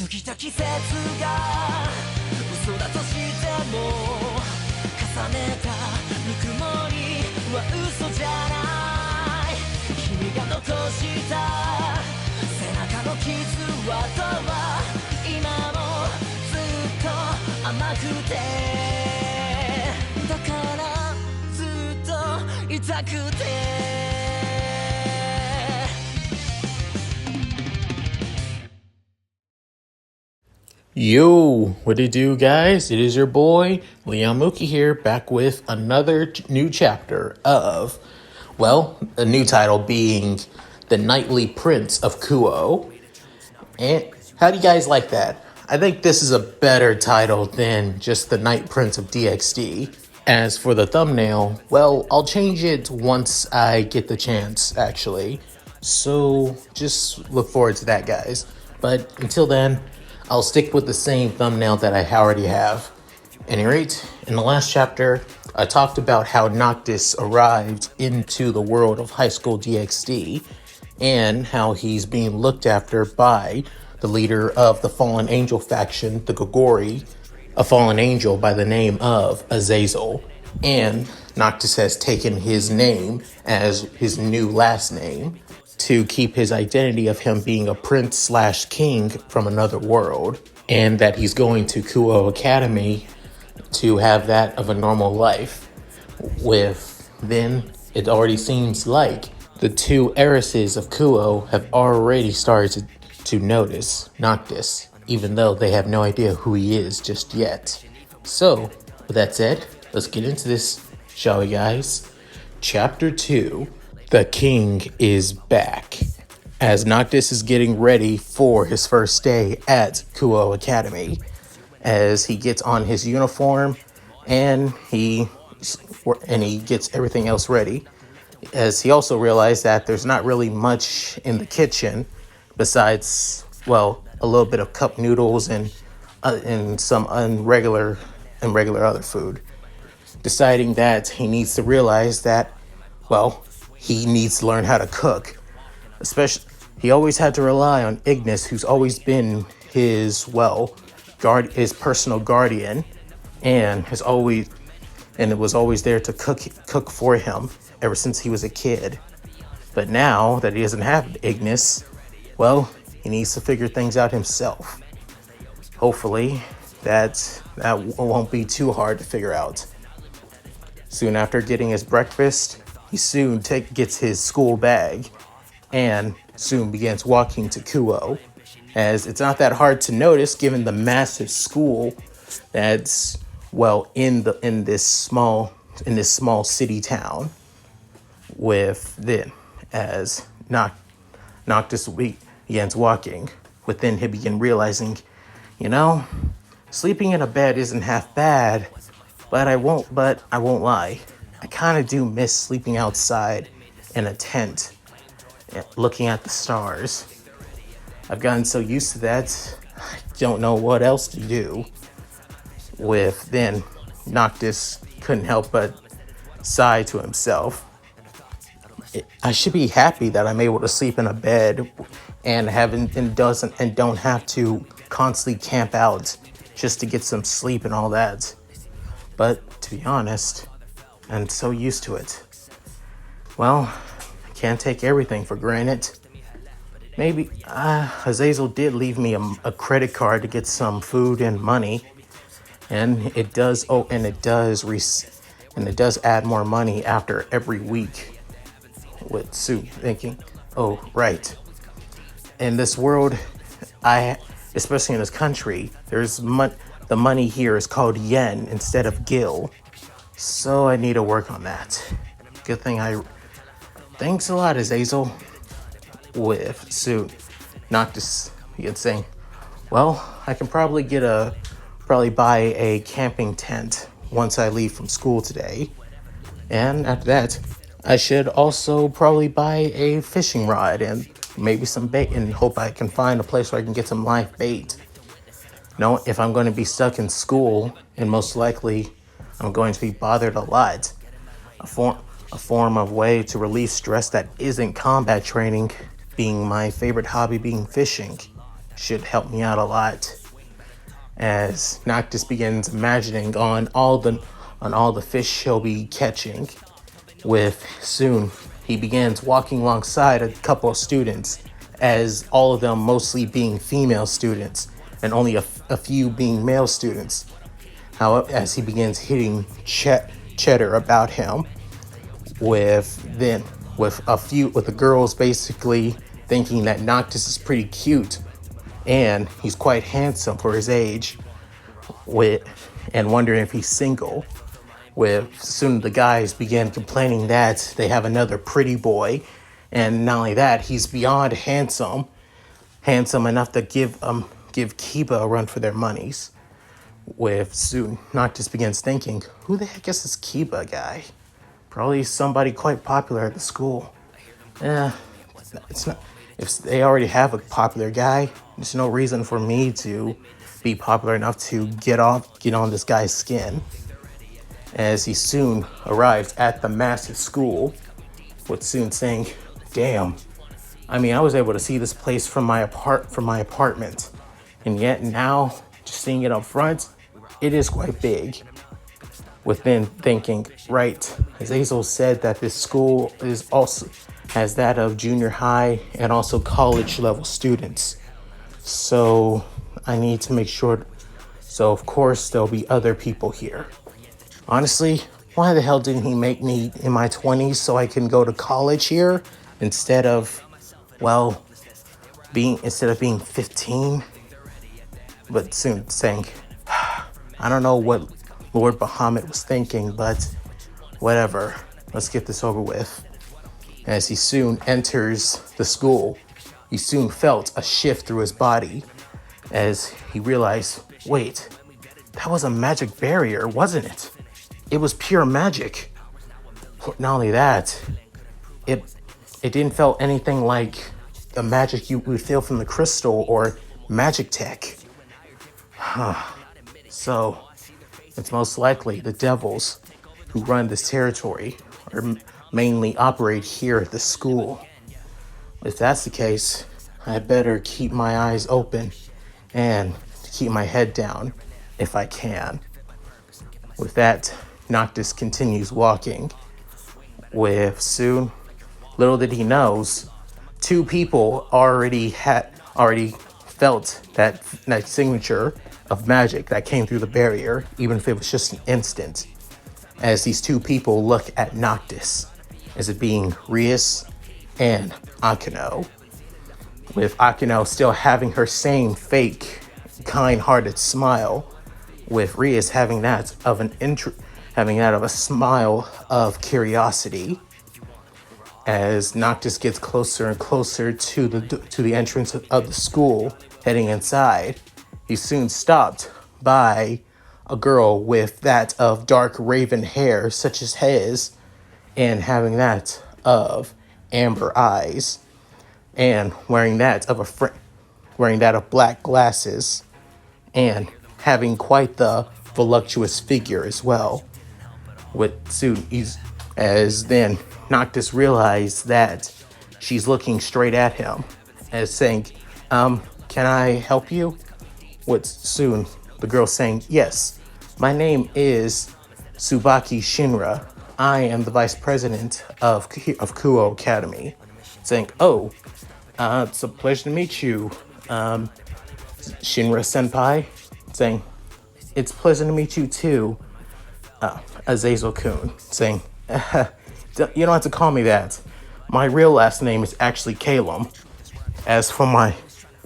過ぎた季節が嘘だとしても重ねたぬくもりは嘘じゃない君が残した背中の傷跡は今もずっと甘くてだからずっと痛くてYo, what it do, guys? It is your boy, Leon Mookie here, back with another new chapter of, well, a new title being The Nightly Prince of Kuoh. And how do you guys like that? I think this is a better title than just The Night Prince of DxD. As for the thumbnail, well, I'll change it once I get the chance, actually. So just look forward to that, guys. But until then, I'll stick with the same thumbnail that I already have. At any rate, in the last chapter, I talked about how Noctis arrived into the world of Highschool DxD and how he's being looked after by the leader of the Fallen Angel faction, the Gogori, a fallen angel by the name of Azazel. And Noctis has taken his name as his new last name to keep his identity of him being a prince/king from another world, and that he's going to Kuoh Academy to have that of a normal life. With then, it already seems like the two heiresses of Kuoh have already started to notice Noctis, even though they have no idea who he is just yet. So, with that said, let's get into this, shall we, guys? Chapter 2. The King is back. As Noctis is getting ready for his first day at Kuoh Academy, as he gets on his uniform and he gets everything else ready, as he also realized that there's not really much in the kitchen besides, well, a little bit of cup noodles and some regular other food. Deciding that he needs to realize that, well, he needs to learn how to cook. Especially, he always had to rely on Ignis, who's always been his, well, his personal guardian, and was always there to cook for him ever since he was a kid. But now that he doesn't have Ignis, well, he needs to figure things out himself. Hopefully, that won't be too hard to figure out. Soon after getting his breakfast, he soon gets his school bag and soon begins walking to Kuoh, as it's not that hard to notice given the massive school that's, well, in this small city town. With then, as Noctis begins walking, within he begin realizing, sleeping in a bed isn't half bad, but I won't lie. I kind of do miss sleeping outside in a tent, looking at the stars. I've gotten so used to that, I don't know what else to do. With then, Noctis couldn't help but sigh to himself. I should be happy that I'm able to sleep in a bed and don't have to constantly camp out just to get some sleep and all that. But to be honest, I'm so used to it. Well, I can't take everything for granted. Maybe Azazel did leave me a credit card to get some food and money, and it does add more money after every week. With Sue thinking, oh right, in this world, especially in this country, the money here is called yen instead of gil. So I need to work on that. Good thing thanks a lot, Azazel. With Sue, Noctis begins saying, well, I can probably buy a camping tent once I leave from school today. And after that, I should also probably buy a fishing rod and maybe some bait and hope I can find a place where I can get some live bait. If I'm going to be stuck in school, and most likely I'm going to be bothered a lot, a form of way to release stress that isn't combat training, being my favorite hobby being fishing. should help me out a lot. As Noctis begins imagining on all the fish he'll be catching. With soon he begins walking alongside a couple of students, as all of them mostly being female students and only a few being male students. How as he begins hitting cheddar about him, with the girls basically thinking that Noctis is pretty cute and he's quite handsome for his age, and wondering if he's single. With soon the guys begin complaining that they have another pretty boy, and not only that, he's beyond handsome enough to give Kiba a run for their monies. With soon Noctis begins thinking, who the heck is this Kiba guy? Probably somebody quite popular at the school. It's not. If they already have a popular guy, there's no reason for me to be popular enough to get on this guy's skin. As he soon arrives at the massive school, with soon saying, "Damn, I mean, I was able to see this place from my apartment, and yet now, just seeing it up front, it is quite big." With then thinking, right, as Azel said that this school is also has that of junior high and also college level students. So I need to make sure. So of course there'll be other people here. Honestly, why the hell didn't he make me in my 20s so I can go to college here instead of being 15? But soon saying, I don't know what Lord Bahamut was thinking, but whatever. Let's get this over with. As he soon enters the school, he soon felt a shift through his body as he realized, wait, that was a magic barrier, wasn't it? It was pure magic. Not only that, it didn't feel anything like the magic you would feel from the crystal or magic tech. So it's most likely the devils who run this territory or mainly operate here at the school. If that's the case, I better keep my eyes open and keep my head down if I can. With that, Noctis continues walking. With soon, little did he knows, two people already felt that signature of magic that came through the barrier, even if it was just an instant. As these two people look at Noctis, as it being Rias and Akino, with Akino still having her same fake, kind-hearted smile, with Rias having that of a smile of curiosity. As Noctis gets closer and closer to the entrance of the school, heading inside, he's soon stopped by a girl with that of dark raven hair, such as his, and having that of amber eyes, and wearing that of black glasses, and having quite the voluptuous figure as well. As then Noctis realized that she's looking straight at him, as saying, can I help you? With soon the girl saying, yes, my name is Tsubaki Shinra. I am the vice president of Kuoh Academy. Saying, it's a pleasure to meet you, Shinra senpai. Saying, it's pleasant to meet you too, Azazel-kun. Saying, you don't have to call me that. My real last name is actually Calum.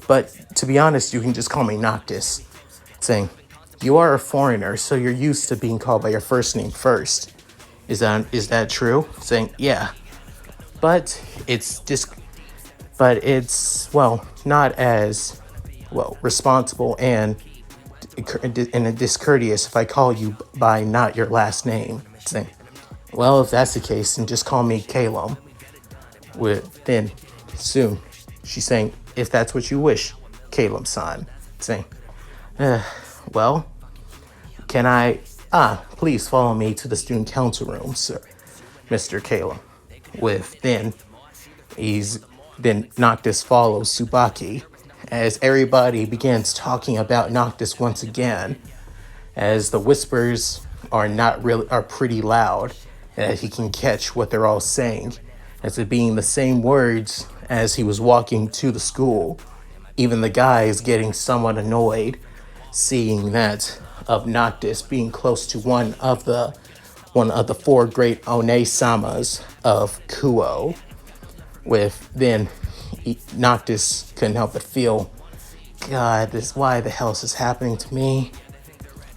But to be honest, you can just call me Noctis. Saying, you are a foreigner, so you're used to being called by your first name first. Is that true? Saying, yeah. But it's not as, responsible and discourteous if I call you by not your last name. Saying, well, if that's the case, then just call me Calum. Then soon, she's saying, if that's what you wish, Calum-san. Saying, can I, please follow me to the student council room, sir, Mr. Calum. Then Noctis follows Tsubaki as everybody begins talking about Noctis once again, as the whispers are pretty loud, and that he can catch what they're all saying, as it being the same words as he was walking to the school. Even the guy is getting somewhat annoyed, seeing that of Noctis being close to one of the four great One-samas of Kuoh. With then Noctis couldn't help but feel, God, why the hell is this happening to me?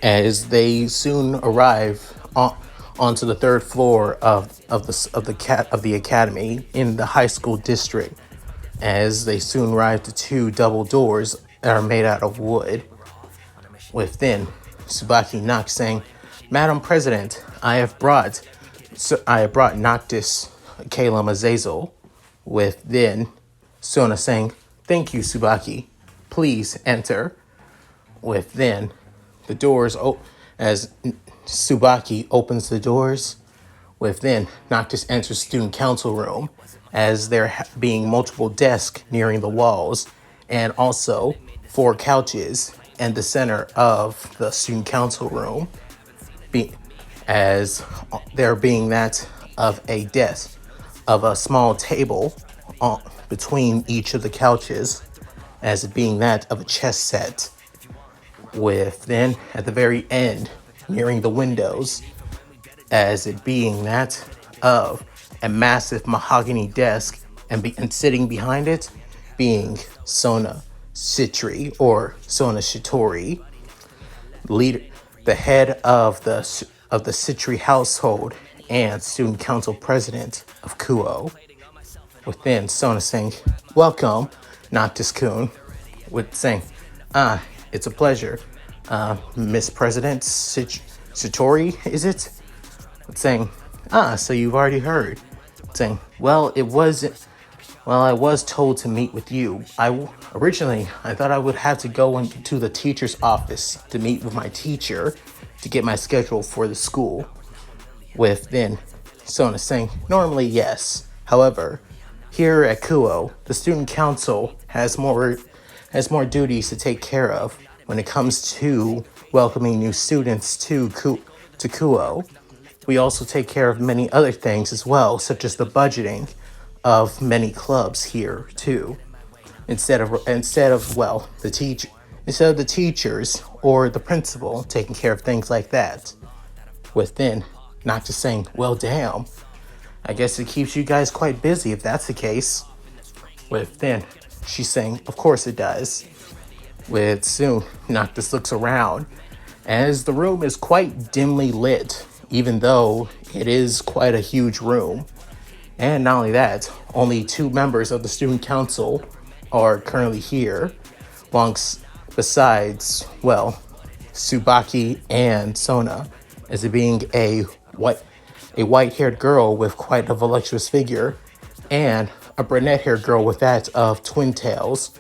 As they soon arrive onto the third floor of the academy in the high school district, as they soon arrive to two double doors that are made out of wood. With then Tsubaki knocks, saying, "Madam President, I have brought Noctis, Calum Azazel." With then Sona saying, "Thank you, Tsubaki. Please enter." With then the doors as Tsubaki opens the doors. With then Noctis enters student council room, as there being multiple desks nearing the walls, and also 4 couches in the center of the student council room, as there being that of a desk of a small table between each of the couches, as it being that of a chess set. With then at the very end, nearing the windows, as it being that of a massive mahogany desk, and sitting behind it being Sona Shitri, or Sona Shitori, leader, the head of the Shitri household and student council president of Kuoh. Within Sona saying, "Welcome, Noctis-kun," with saying, "It's a pleasure, Miss President Shitori, is it?" With saying, "So you've already heard." Saying, "Well, I was told to meet with you. Originally, I thought I would have to go into the teacher's office to meet with my teacher to get my schedule for the school." With then Sona saying, "Normally, yes. However, here at Kuoh, the student council has more duties to take care of when it comes to welcoming new students to Kuoh. We also take care of many other things as well, such as the budgeting of many clubs here too. Instead of the teachers or the principal taking care of things like that." With then not just saying, "Well, damn. I guess it keeps you guys quite busy if that's the case." With then she's saying, "Of course it does." With soon Noctis looks around, as the room is quite dimly lit, even though it is quite a huge room. And not only that, only 2 members of the student council are currently here, besides, Tsubaki and Sona, as it being a white-haired girl with quite a voluptuous figure, and a brunette-haired girl with that of twin tails,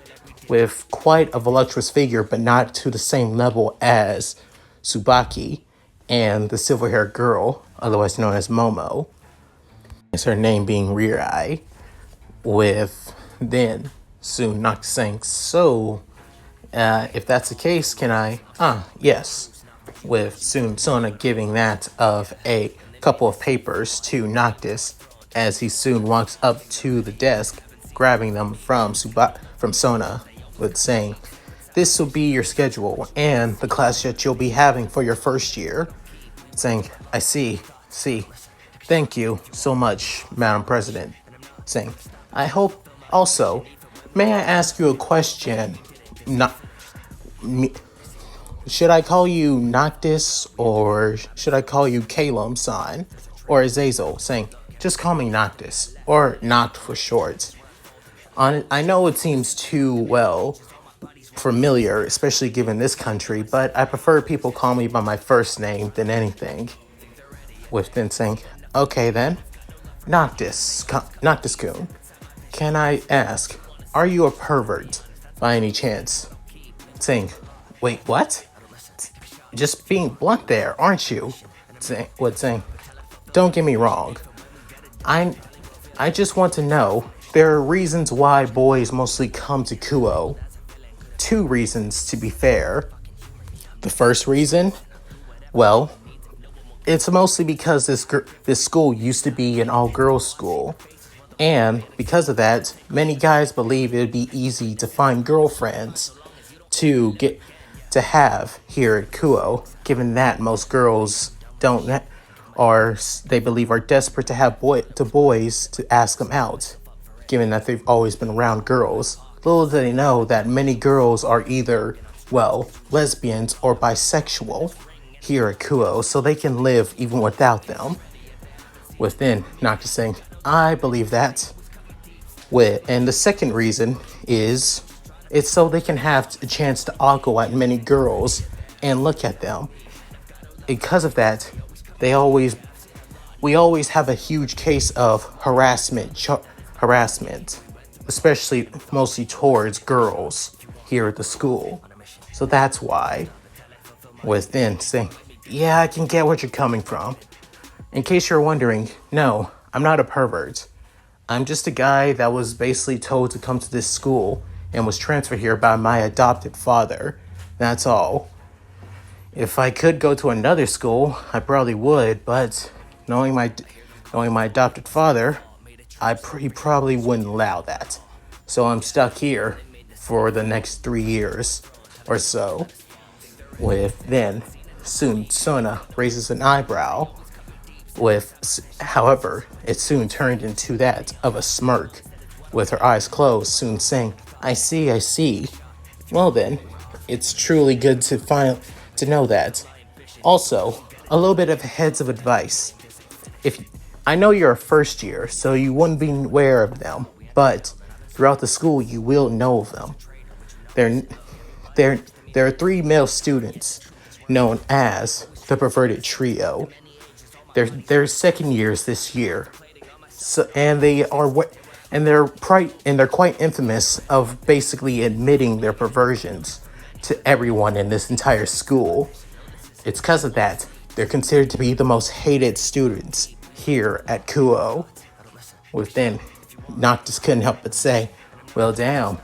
with quite a voluptuous figure, but not to the same level as Tsubaki, and the silver-haired girl, otherwise known as Momo, as her name being Rear Eye. With then soon Noct saying, "So, if that's the case, can I?" Yes. With soon Sona giving that of a couple of papers to Noctis, as he soon walks up to the desk, grabbing them from Sona, with saying, "This will be your schedule and the class that you'll be having for your first year." Saying, "I see. Thank you so much, Madam President." Saying, "I hope also, may I ask you a question? Should I call you Noctis, or should I call you Calum-san, or Azazel?" Saying, "Just call me Noctis, or Noct for short. I know it seems too, familiar, especially given this country, but I prefer people call me by my first name than anything." With then saying, "Okay then, Noctis-kun, can I ask, are you a pervert by any chance?" Saying, "Wait, what? Just being blunt there, aren't you?" Saying, "Don't get me wrong. I just want to know, there are reasons why boys mostly come to Kuoh. two reasons, to be fair. The first reason, well, it's mostly because this school used to be an all-girls school. And because of that, many guys believe it would be easy to find girlfriends to have here at Kuoh, given that most girls they believe are desperate to have boys to ask them out, given that they've always been around girls. Little do they know that many girls are either, well, lesbians or bisexual here at Kuoh, so they can live even without them. Within Noctis saying, I believe that. And the second reason is it's so they can have a chance to ogle at many girls and look at them. Because of that, we always have a huge case of harassment, especially mostly towards girls here at the school. So that's why. Within saying, yeah, I can get what you're coming from. In case you're wondering, no, I'm not a pervert. I'm just a guy that was basically told to come to this school and was transferred here by my adopted father. That's all. If I could go to another school, I probably would, but knowing my adopted father, he probably wouldn't allow that. So I'm stuck here for the next 3 years or so. Soon Sona raises an eyebrow. However, it soon turned into that of a smirk, with her eyes closed, soon saying, I see. Well then, it's truly good to know that. Also, a little bit of heads of advice. I know you're a first year, so you wouldn't be aware of them, but throughout the school you will know of them. There are 3 male students known as the Perverted Trio. They're second years this year, they're quite infamous of basically admitting their perversions to everyone in this entire school. It's because of that they're considered to be the most hated students here at Kuoh. Within, Noctis couldn't help but say, "Well, damn.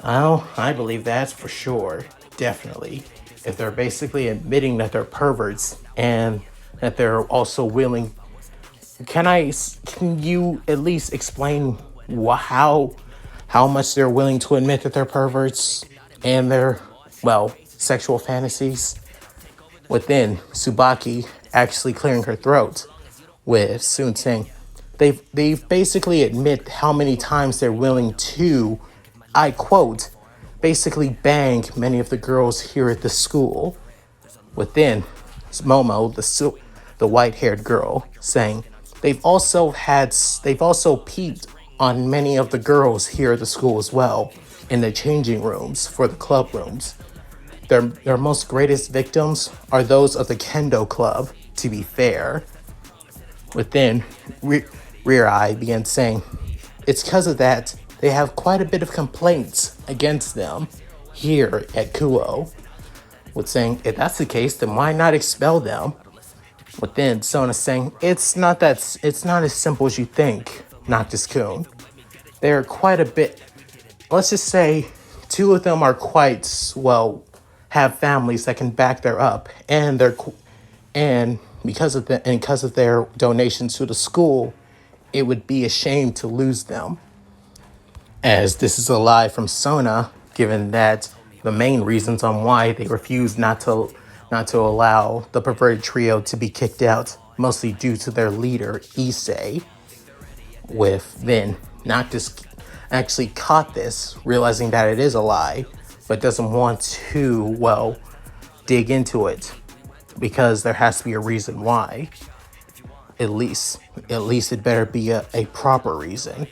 Oh, I believe that's for sure, definitely. If they're basically admitting that they're perverts and that they're also willing. Can you at least explain how much they're willing to admit that they're perverts and their, well, sexual fantasies?" Within, Tsubaki actually clearing her throat, with Soon saying, they basically admit how many times they're willing to, I quote, basically bang many of the girls here at the school. Within, Momo, the white-haired girl, saying they've also peeped on many of the girls here at the school as well, in the changing rooms for the club rooms. Their most greatest victims are those of the Kendo Club, to be fair. Within, Rear Eye began saying, it's because of that they have quite a bit of complaints against them here at Kuoh. With saying, if that's the case, then why not expel them? Within, Sona saying, it's not as simple as you think, Noctis-kun. They're quite a bit, let's just say, 2 of them are quite, well, have families that can back their up, and because of their donations to the school, it would be a shame to lose them. As this is a lie from Sona, given that the main reasons on why they refused not to allow the Perverted Trio to be kicked out, mostly due to their leader, Issei. Noctis actually caught this, realizing that it is a lie, but doesn't want to, well, dig into it, because there has to be a reason why. At least it better be a proper reason.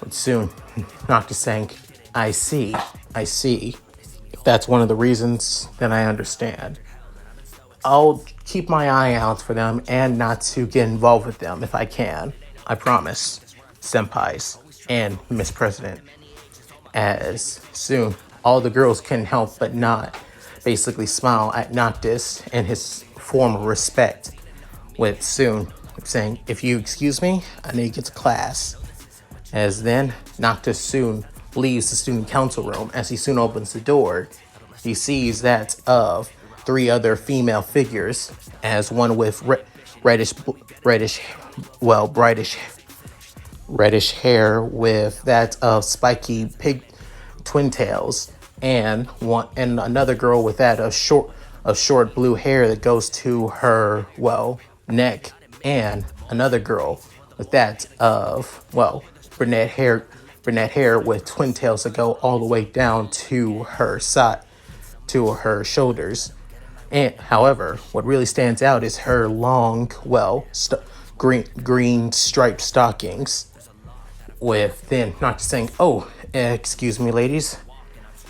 But soon, Noctis saying, I see. If that's one of the reasons, then I understand. I'll keep my eye out for them and not to get involved with them if I can. I promise, senpais and Miss President. As soon, all the girls couldn't help but not basically smile at Noctis and his form of respect, with Soon saying, if you excuse me, I need to get to class. As then, Noctis soon leaves the student council room. As he soon opens the door, he sees that of three other female figures, as one with reddish, reddish, well, reddish hair with that of spiky pig twin tails, and another girl with that of short blue hair that goes to her, well, neck, and another girl with that of, well, brunette hair with twin tails that go all the way down to her shoulders. And however, what really stands out is her long, well, green striped stockings. With then Noctis saying, "Oh, excuse me, ladies,"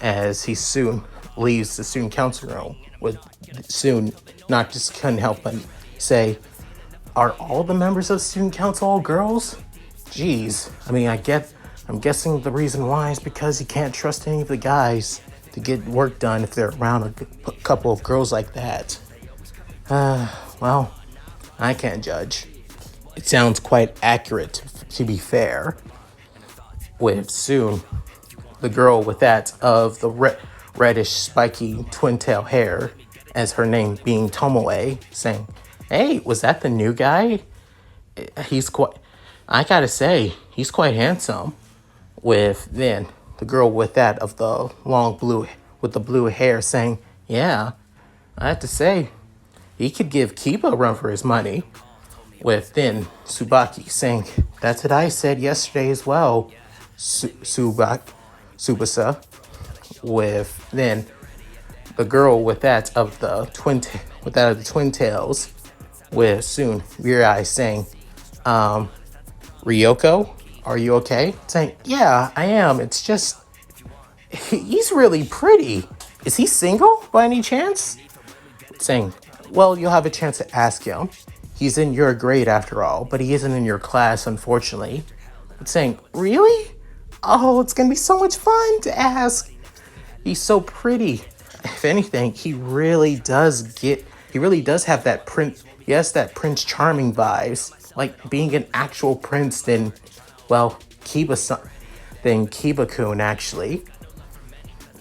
as he soon leaves the student council room. With soon Noctis couldn't help but say, "Are all the members of the student council all girls?" Jeez, I mean, I'm guessing the reason why is because he can't trust any of the guys to get work done if they're around a couple of girls like that. Well, I can't judge. It sounds quite accurate, to be fair. With soon the girl with that of the reddish spiky twin tail hair, as her name being Tomoe, saying, "Hey, was that the new guy? I gotta say, he's quite handsome." With then the girl with that of the with the blue hair saying, "Yeah, I have to say, he could give Kiba a run for his money." With then Tsubaki saying, "That's what I said yesterday as well, Subasa." With then the girl with that of the twin tails, with soon Rear Eye saying, "Ryoko, are you okay?" Saying, "Yeah, I am. It's just, he's really pretty. Is he single by any chance?" Saying, "Well, you'll have a chance to ask him. He's in your grade after all, but he isn't in your class, unfortunately." Saying, "Really? Oh, it's gonna be so much fun to ask. He's so pretty." If anything, he really does have that that Prince Charming vibes, like being an actual prince than, well, Kiba-kun, actually.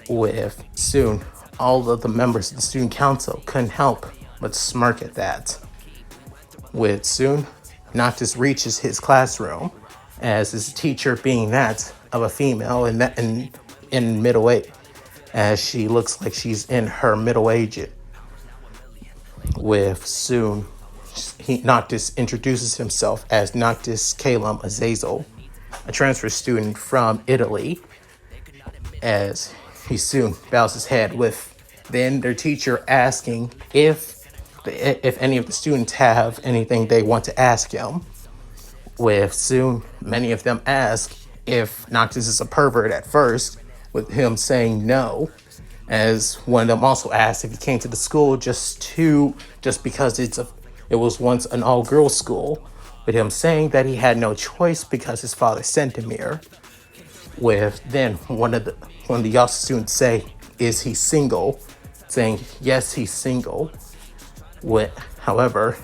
With soon, all of the members of the student council couldn't help but smirk at that. With soon, Noctis reaches his classroom, as his teacher being that of a female in middle age, as she looks like she's in her middle age. With soon, Noctis introduces himself as Noctis Calum Azazel, a transfer student from Italy, as he soon bows his head, with then their teacher asking if any of the students have anything they want to ask him. With soon many of them ask if Noctis is a pervert at first, with him saying no, as one of them also asked if he came to the school just because it was once an all-girls school, with him saying that he had no choice because his father sent him here. With then one of the Yasa students say, "Is he single?" Saying, "Yes, he's single." However,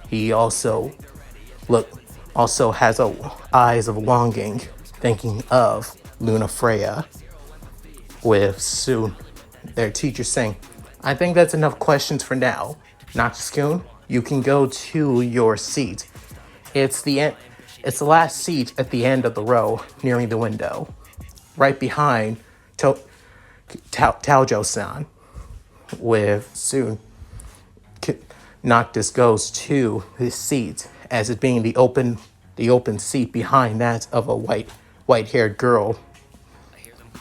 he also has eyes of longing, thinking of Luna Freya. With soon their teacher saying, "I think that's enough questions for now. Noctis-kun, you can go to your seat. It's the last seat at the end of the row, nearing the window, right behind Taojo-san." With soon Noctis goes to his seat, as it being the open seat behind that of a white-haired girl.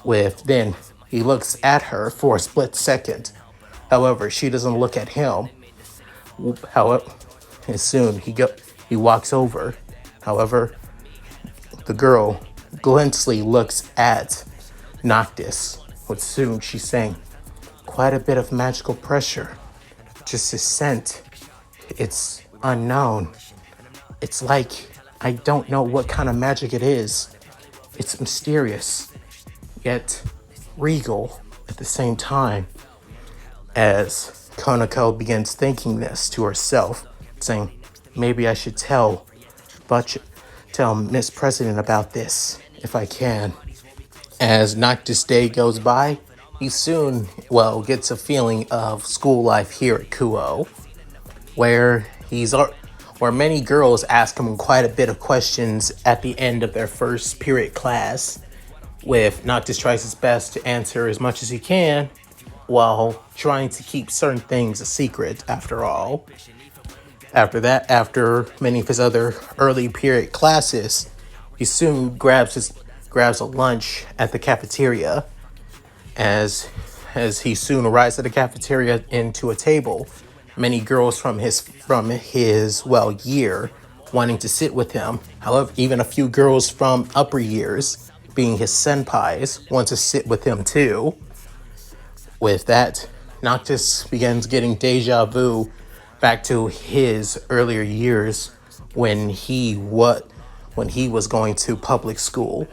With then he looks at her for a split second. However, she doesn't look at him. However, and soon he walks over. However, the girl glancely looks at Noctis. With soon she's saying, "Quite a bit of magical pressure. Just his scent. It's unknown. It's like I don't know what kind of magic it is. It's mysterious, yet regal at the same time." As Konako begins thinking this to herself, saying, "Maybe I should tell Miss President about this, if I can." As Noctis day goes by, he soon, gets a feeling of school life here at Kuoh, where where many girls ask him quite a bit of questions at the end of their first period class, with Noctis tries his best to answer as much as he can, while trying to keep certain things a secret after all. After that, after many of his other early period classes, he soon grabs a lunch at the cafeteria. As he soon arrives at the cafeteria into a table, many girls from his year wanting to sit with him. However, even a few girls from upper years, being his senpais, want to sit with him too. With that, Noctis begins getting deja vu back to his earlier years when he was going to public school,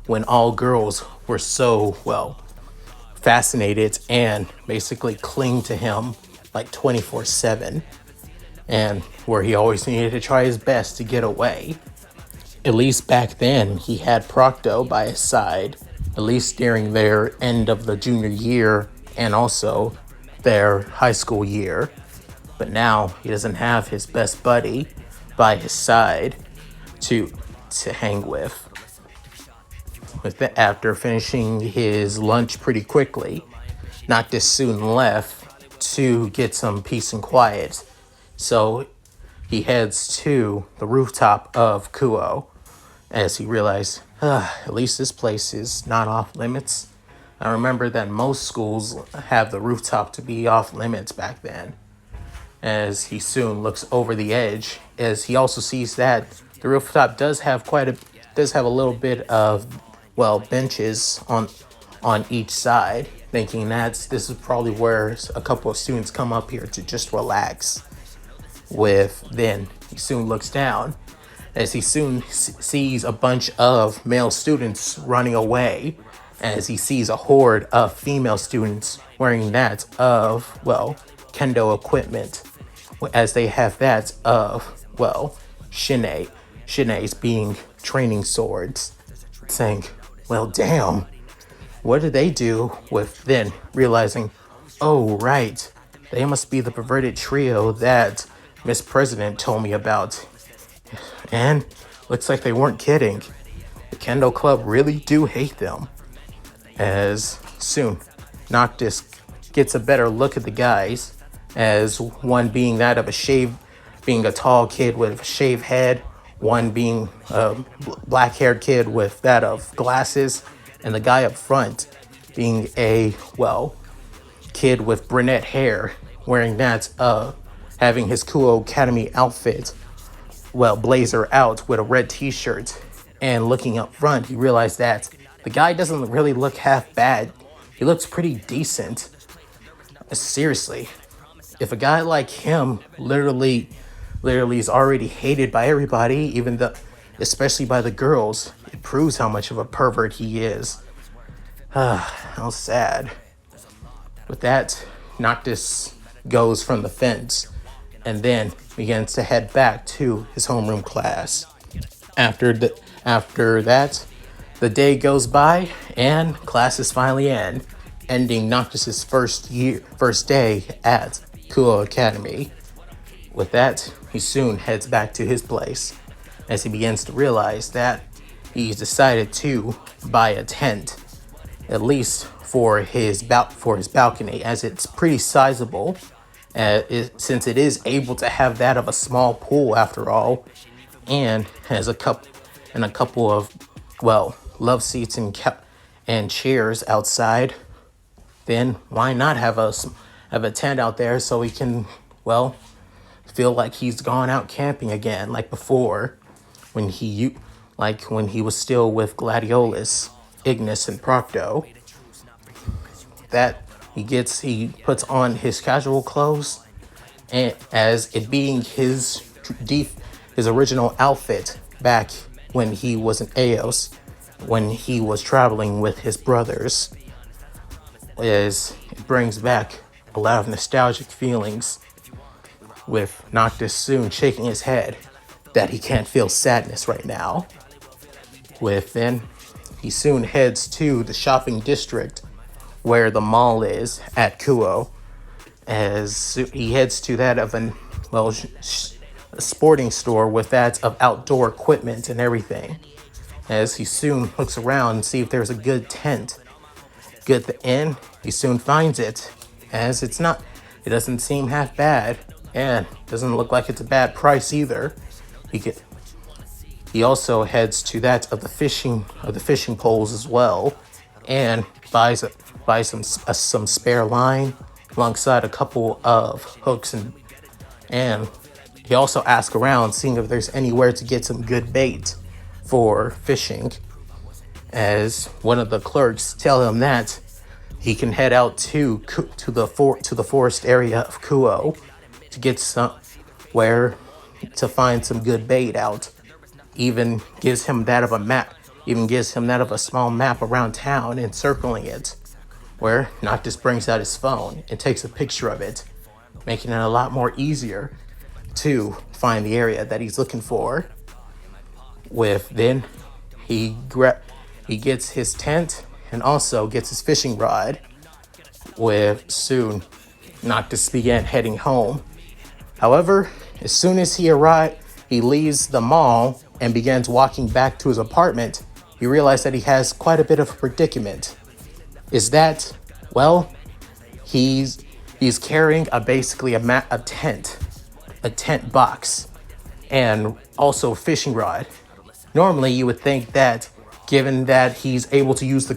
when all girls were so, fascinated and basically cling to him like 24/7, and where he always needed to try his best to get away. At least back then, he had Procto by his side, at least during their end of the junior year and also their high school year. But now he doesn't have his best buddy by his side to hang with. After finishing his lunch pretty quickly, Noctis soon left to get some peace and quiet. So he heads to the rooftop of Kuoh as he realized, at least this place is not off limits. I remember that most schools have the rooftop to be off limits back then. As he soon looks over the edge, as he also sees that the rooftop does have a little bit of benches on each side, thinking this is probably where a couple of students come up here to just relax. Then he soon looks down as he soon sees a bunch of male students running away, as he sees a horde of female students wearing that of, kendo equipment, as they have that of, shinaes being training swords, saying, well, damn, what did they do? With then realizing, oh, right, they must be the perverted trio that Miss President told me about. And looks like they weren't kidding. The Kendo Club really do hate them. As soon, Noctis gets a better look at the guys, as one being that of being a tall kid with a shaved head, one being a black-haired kid with that of glasses, and the guy up front being a, kid with brunette hair, wearing that, having his Kuoh Academy outfit, blazer out with a red t-shirt. And looking up front, he realized that the guy doesn't really look half bad. He looks pretty decent. Seriously, if a guy like him literally is already hated by everybody, especially by the girls, it proves how much of a pervert he is. How sad. With that, Noctis goes from the fence and then begins to head back to his homeroom class. After that, the day goes by and classes finally end, ending Noctis's first day at Kuoh Academy. With that, he soon heads back to his place as he begins to realize that he's decided to buy a tent, at least for his balcony, as it's pretty sizable, since it is able to have that of a small pool after all, and has a couple of love seats and chairs outside. Then why not have a tent out there so he can feel like he's gone out camping again, like before, when he was still with Gladiolus, Ignis, and Procto. That he puts on his casual clothes, and as it being his original outfit back when he was in Eos, when he was traveling with his brothers, as it brings back a lot of nostalgic feelings, with Noctis soon shaking his head that he can't feel sadness right now. Then he soon heads to the shopping district where the mall is at Kuoh. As he heads to that of a sporting store with that of outdoor equipment and everything. As he soon looks around and see if there's a good tent. Good at the inn, he soon finds it. As it doesn't seem half bad, and doesn't look like it's a bad price either. He also heads to that of the fishing poles as well, and buys some spare line alongside a couple of hooks and he also asks around, seeing if there's anywhere to get some good bait for fishing. As one of the clerks tell him that he can head out to the forest area of Kuoh to get to find some good bait out. Even gives him that of a map. Even gives him that of a small map around town, encircling it. Where Noctis brings out his phone and takes a picture of it, making it a lot more easier to find the area that he's looking for. Then he gets his tent and also gets his fishing rod. Soon Noctis began heading home. However, as soon as he leaves the mall and begins walking back to his apartment, he realized that he has quite a bit of a predicament. Is that, well, he's carrying basically a tent box, and also a fishing rod. Normally, you would think that, given that he's able to use the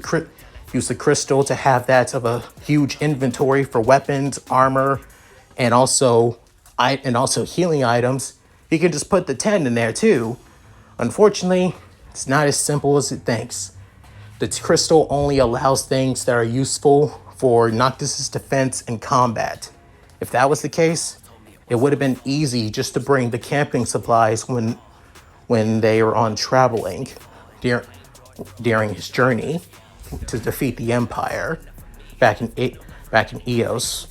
crystal to have that of a huge inventory for weapons, armor, and also healing items, he can just put the tent in there too. Unfortunately, it's not as simple as it thinks. The crystal only allows things that are useful for Noctis' defense and combat. If that was the case, it would have been easy just to bring the camping supplies when they were on traveling during his journey to defeat the Empire back in Eos.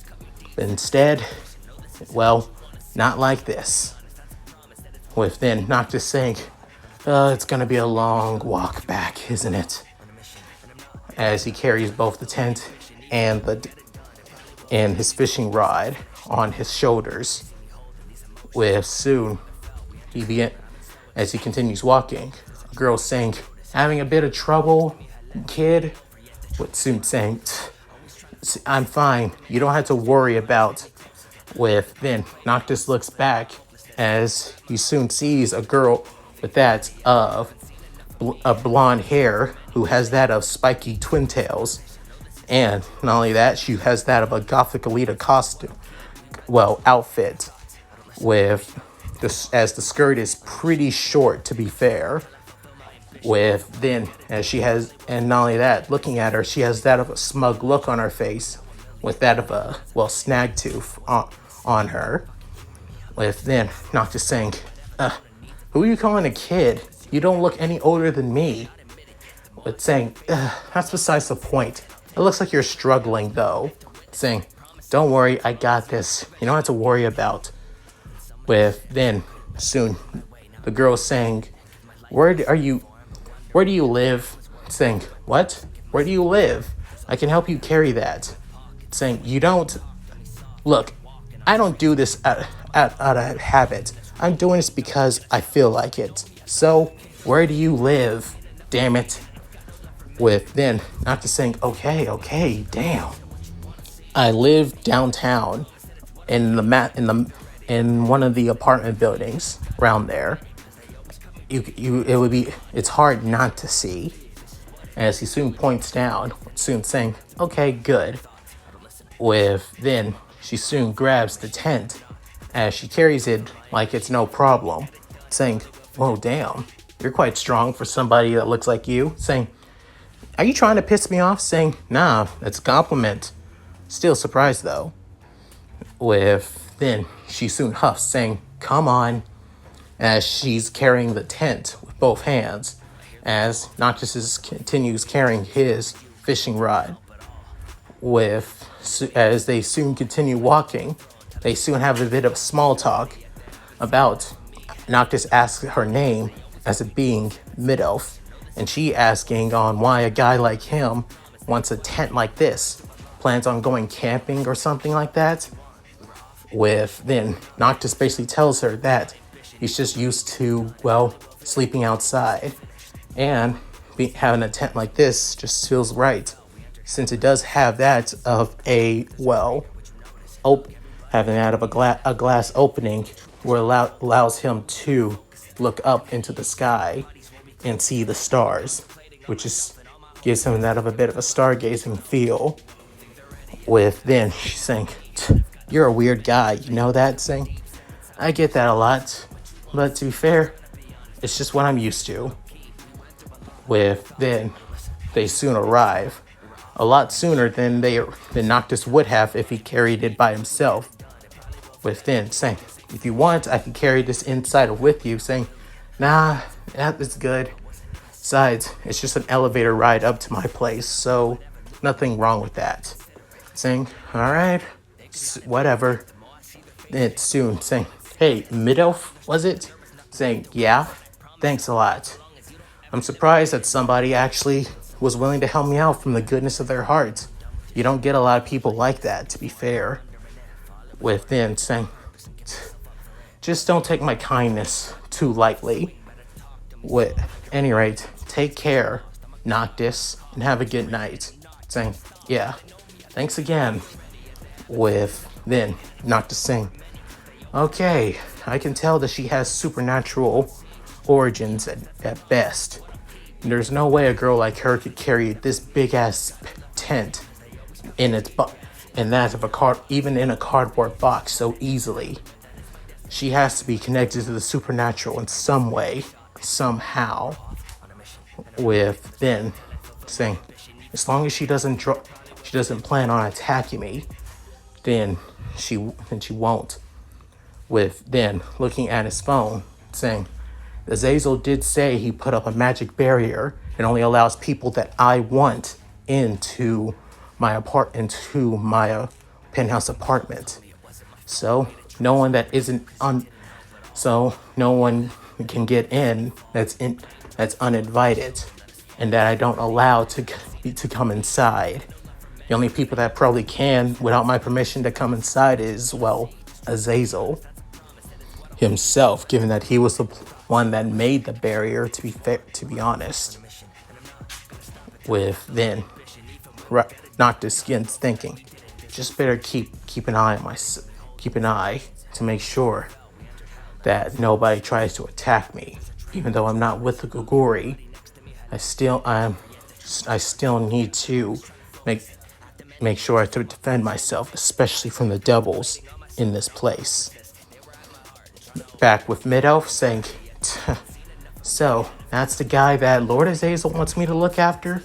But instead, well, not like this. With then Noctis saying, it's gonna be a long walk back, isn't it? As he carries both the tent and his fishing rod on his shoulders. Soon, as he continues walking, a girl saying, "Having a bit of trouble, kid?" Soon saying, "I'm fine. You don't have to worry about." Then Noctis looks back as he soon sees a girl with that of a blonde hair who has that of spiky twin tails. And not only that, she has that of a Gothic Alita outfit as the skirt is pretty short, to be fair. And not only that, looking at her, she has that of a smug look on her face with that of a snag tooth on her. Then Noctis saying, "Who are you calling a kid? You don't look any older than me." Saying, "That's besides the point. It looks like you're struggling, though." Saying, "Don't worry, I got this. You don't have to worry about." Then soon, the girl saying, Where do you live?" Saying, "What? Where do you live? I can help you carry that." Saying, "You don't... Look, I don't do this out of habit. I'm doing this because I feel like it. So, where do you live? Damn it." Then Noctis saying, okay, damn. "I live downtown in one of the apartment buildings around there. It's hard not to see." As he soon points down, soon saying, "Okay, good." Then she soon grabs the tent as she carries it like it's no problem, saying, "Whoa, damn, you're quite strong for somebody that looks like you." Saying, "Are you trying to piss me off?" Saying, "Nah, it's a compliment." Still surprised though. Then she soon huffs, saying, "Come on," as she's carrying the tent with both hands, as Noctis continues carrying his fishing rod. As they soon continue walking, they soon have a bit of small talk about Noctis asks her name as it being Mid-Elf, and she asking on why a guy like him wants a tent like this, plans on going camping or something like that. Then Noctis basically tells her that he's just used to, well, sleeping outside, and having a tent like this just feels right, since it does have that of a, well, having that of a glass opening where allows him to look up into the sky and see the stars, which is gives him that of a bit of a stargazing feel. Then she's saying, "You're a weird guy, you know that?" Saying, "I get that a lot, but to be fair, it's just what I'm used to." Then they soon arrive, a lot sooner than Noctis would have if he carried it by himself. Then saying, "If you want, I can carry this inside with you." Saying, "Nah, that's good. Besides, it's just an elevator ride up to my place, so nothing wrong with that." Saying, "All right, whatever." Then soon saying, "Hey, Mid-Elf, was it?" Saying, "Yeah, thanks a lot. I'm surprised that somebody actually was willing to help me out from the goodness of their heart. You don't get a lot of people like that, to be fair." Then saying, "Just don't take my kindness too lightly. At any rate, take care, Noctis, and have a good night." Saying, "Yeah, thanks again." Then Noctis saying, "Okay, I can tell that she has supernatural origins at best. There's no way a girl like her could carry this big ass tent in that of a even in a cardboard box so easily. She has to be connected to the supernatural in some way, somehow." Then saying, "As long as she doesn't plan on attacking me, then she won't." Then looking at his phone, saying, "Azazel did say he put up a magic barrier and only allows people that I want into my penthouse apartment. So no one can get in that's uninvited, and that I don't allow to come inside. The only people that probably can, without my permission, to come inside is, well, Azazel himself, given that he was the one that made the barrier, to be honest." Then Noctis begins thinking, "Just better keep an eye to make sure that nobody tries to attack me. Even though I'm not with the Guguri, I still need to make sure to defend myself, especially from the devils in this place." Back with Mid-Elf saying, "So that's the guy that Lord Azazel wants me to look after?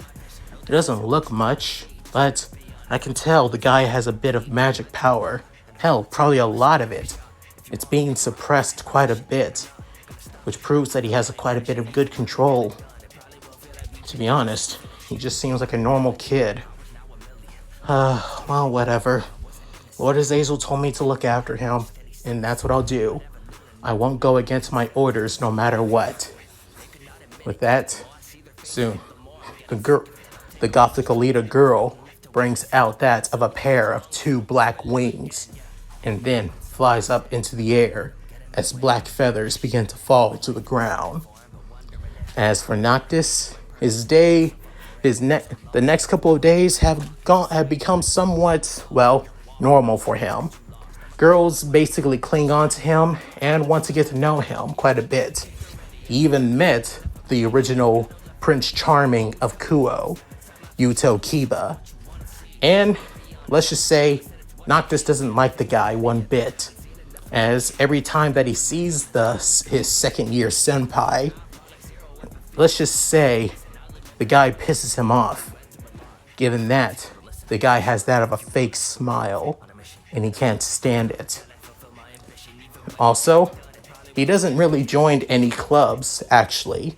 It doesn't look much, but I can tell the guy has a bit of magic power. Hell, probably a lot of it. It's being suppressed quite a bit, which proves that he has quite a bit of good control. To be honest, he just seems like a normal kid. Well, whatever. Lord Azazel told me to look after him, and that's what I'll do. I won't go against my orders no matter what." With that, soon, the Gothic Alita girl brings out that of a pair of 2 black wings, and then flies up into the air as black feathers begin to fall to the ground. As for Noctis, the next couple of days have become somewhat, well, normal for him. Girls basically cling on to him and want to get to know him quite a bit. He even met the original Prince Charming of Kuoh, Yuto Kiba. And let's just say Noctis doesn't like the guy one bit, as every time that he sees his second-year senpai, let's just say the guy pisses him off, given that the guy has that of a fake smile, and he can't stand it. Also, he doesn't really join any clubs, actually.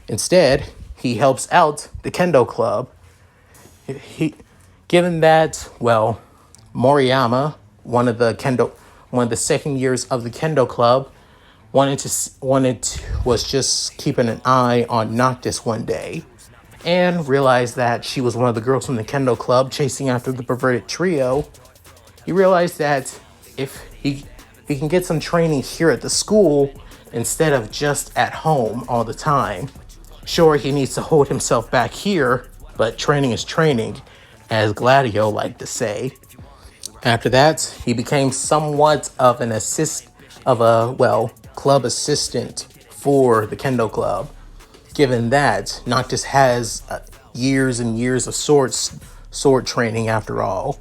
Instead, he helps out the Kendo Club. Given that, well, Moriyama, one of the second years of the Kendo Club, was just keeping an eye on Noctis one day, and realized that she was one of the girls from the Kendo Club chasing after the perverted trio. He realized that if he can get some training here at the school instead of just at home all the time. Sure, he needs to hold himself back here, but training is training, as Gladio liked to say. After that, he became somewhat of club assistant for the Kendo Club. Given that Noctis has years and years of sword training after all,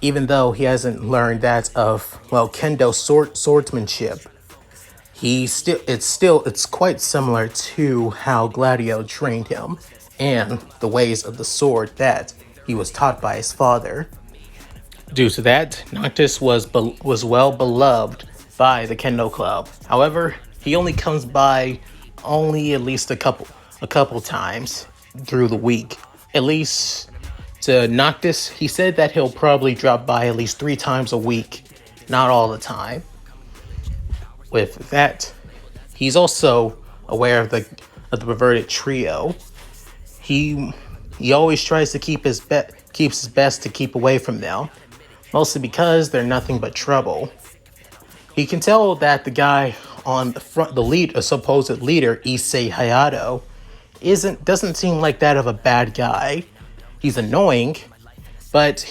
even though he hasn't learned that of Kendo swordsmanship, it's quite similar to how Gladio trained him and the ways of the sword that he was taught by his father. Due to that, Noctis was well beloved by the Kendo Club. However, he only comes by at least a couple times through the week. At least to Noctis, he said that he'll probably drop by at least 3 times a week, not all the time. With that, he's also aware of the perverted trio. He always tries to keeps his best to keep away from them, mostly because they're nothing but trouble. He can tell that the guy on a supposed leader, Issei Hayato, doesn't seem like that of a bad guy. He's annoying, but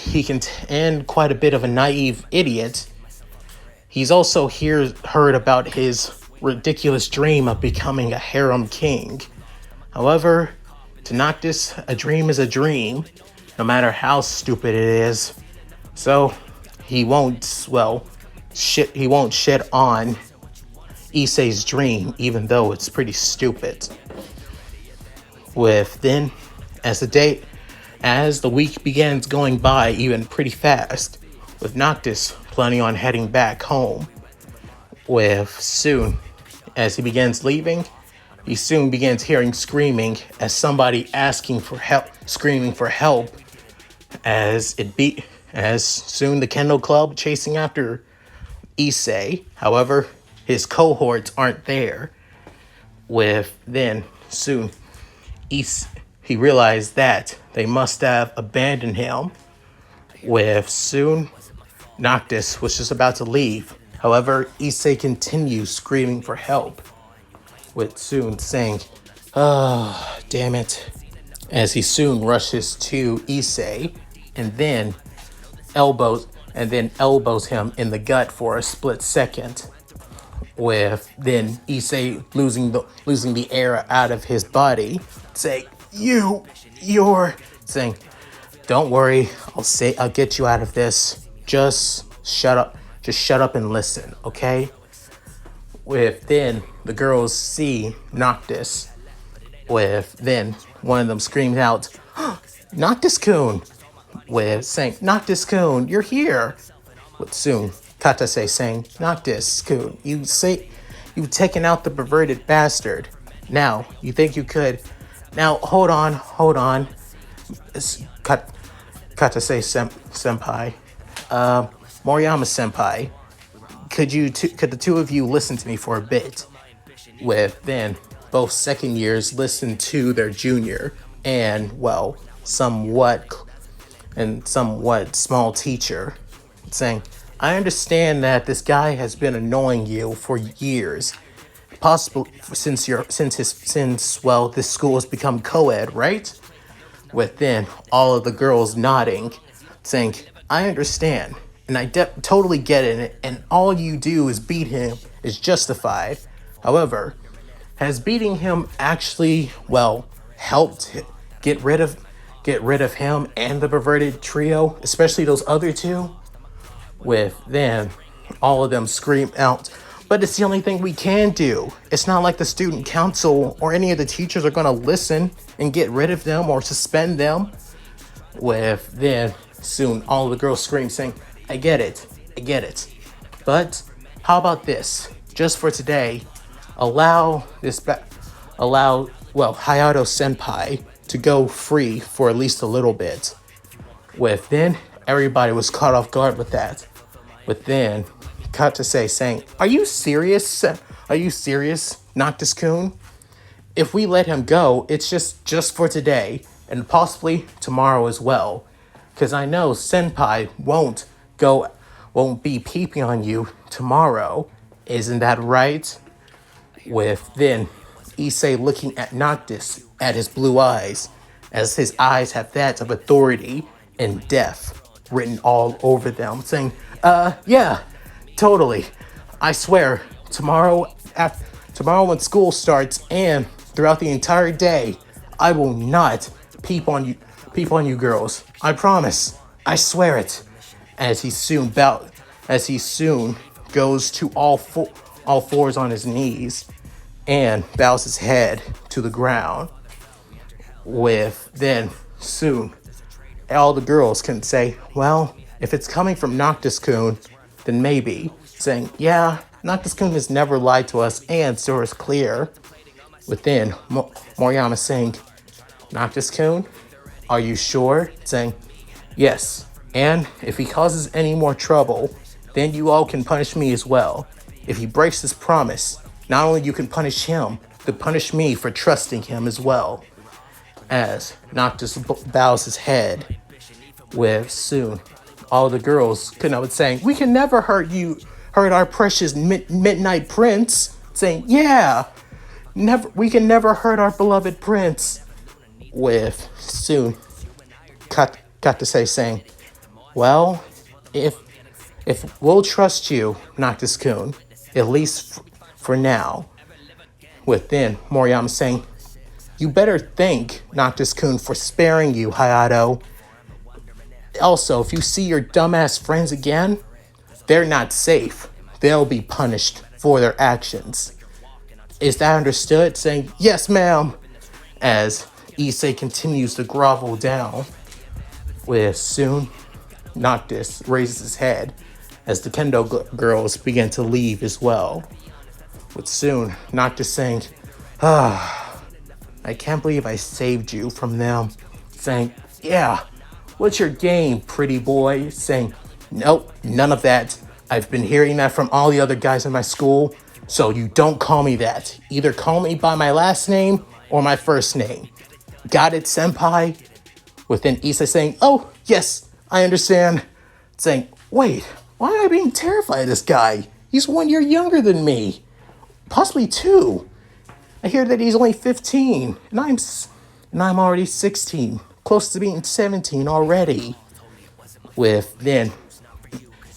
and quite a bit of a naive idiot. He's also heard about his ridiculous dream of becoming a harem king. However, to Noctis, a dream is a dream, no matter how stupid it is. So he won't shit on Issei's dream, even though it's pretty stupid. As the week begins going by even pretty fast, with Noctis planning on heading back home. As he begins leaving, he soon begins hearing screaming as somebody screaming for help, as soon the Kendo Club chasing after Issei. However, his cohorts aren't there. Soon he realized that they must have abandoned him. Soon Noctis was just about to leave. However, Issei continues screaming for help, with soon saying, "Oh, damn it," as he soon rushes to Issei and then elbows him in the gut for a split second, with then Issei losing the air out of his body, saying, you're saying, "Don't worry, I'll get you out of this. Just shut up and listen, okay?" Then the girls see Noctis. Then one of them screams out, "Noctis-kun!" saying, "Noctis-kun, you're here!" Soon Katase saying, "Noctis-kun, you've taken out the perverted bastard. Now, you think you could... Now, hold on. Katase senpai. Moriyama senpai, could the two of you listen to me for a bit?" Then both second years listen to their junior and somewhat small teacher, saying, "I understand that this guy has been annoying you for years, possibly since this school has become co-ed, right?" Then all of the girls nodding, saying, "I understand. And I totally get it, and all you do is beat him is justified. However, has beating him actually, helped get rid of him and the perverted trio, especially those other two?" Then all of them scream out, "But it's the only thing we can do. It's not like the student council or any of the teachers are going to listen and get rid of them or suspend them." Then soon all of the girls scream, saying, I get it. But how about this? Just for today, allow Hayato senpai to go free for at least a little bit. Then everybody was caught off guard with that. Then Katase saying, "Are you serious? Are you serious, Noctis-kun? If we let him go, it's just for today, and possibly tomorrow as well. Because I know Senpai won't be peeping on you tomorrow. Isn't that right? With then Issei looking at Noctis at his blue eyes, as his eyes have that of authority and death written all over them, saying, yeah, totally. I swear, tomorrow when school starts and throughout the entire day, I will not peep on you girls. I promise. I swear it. As he soon goes to all fours on his knees and bows his head to the ground. With then soon all the girls can say, well, if it's coming from Noctis-kun, then maybe. Saying, yeah, Noctis-kun has never lied to us, and so is clear. Within, Moriyama saying, Noctis-kun, are you sure? Saying, yes, and if he causes any more trouble, then you all can punish me as well. If he breaks his promise, not only you can punish him, but punish me for trusting him as well. As Noctis bows his head, with soon all the girls could know saying, we can never hurt our precious midnight prince. Saying, yeah, we can never hurt our beloved prince. With soon Katase saying, well, if we'll trust you, Noctis-kun, at least for now. With then Moriyama saying, you better thank Noctis-kun for sparing you, Hayato. Also, if you see your dumbass friends again, they're not safe. They'll be punished for their actions. Is that understood? Saying, yes, ma'am. As Issei continues to grovel down. With soon, Noctis raises his head as the Kendo girls begin to leave as well. With soon, Noctis saying, I can't believe I saved you from them. Saying, yeah, what's your game, pretty boy? Saying, nope, none of that. I've been hearing that from all the other guys in my school, so you don't call me that. Either call me by my last name or my first name. Got it, senpai? Within Issei saying, oh, yes, I understand. Saying, wait, why am I being terrified of this guy? He's 1 year younger than me. Possibly 2. I hear that he's only 15, and I'm already 16, close to being 17 already. With then,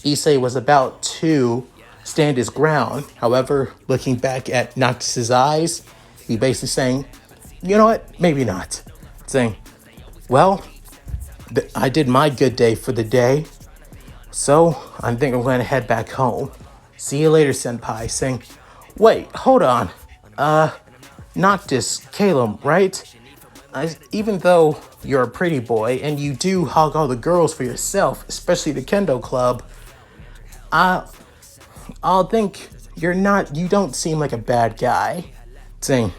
Issei was about to stand his ground. However, looking back at Noctis' eyes, he basically saying, you know what, maybe not. Saying, well, I did my good day for the day, so I think I'm going to head back home. See you later, senpai. Saying, wait, hold on. Noctis, Caleb, right? Even though you're a pretty boy and you do hog all the girls for yourself, especially the Kendo Club, I'll think you don't seem like a bad guy. Saying,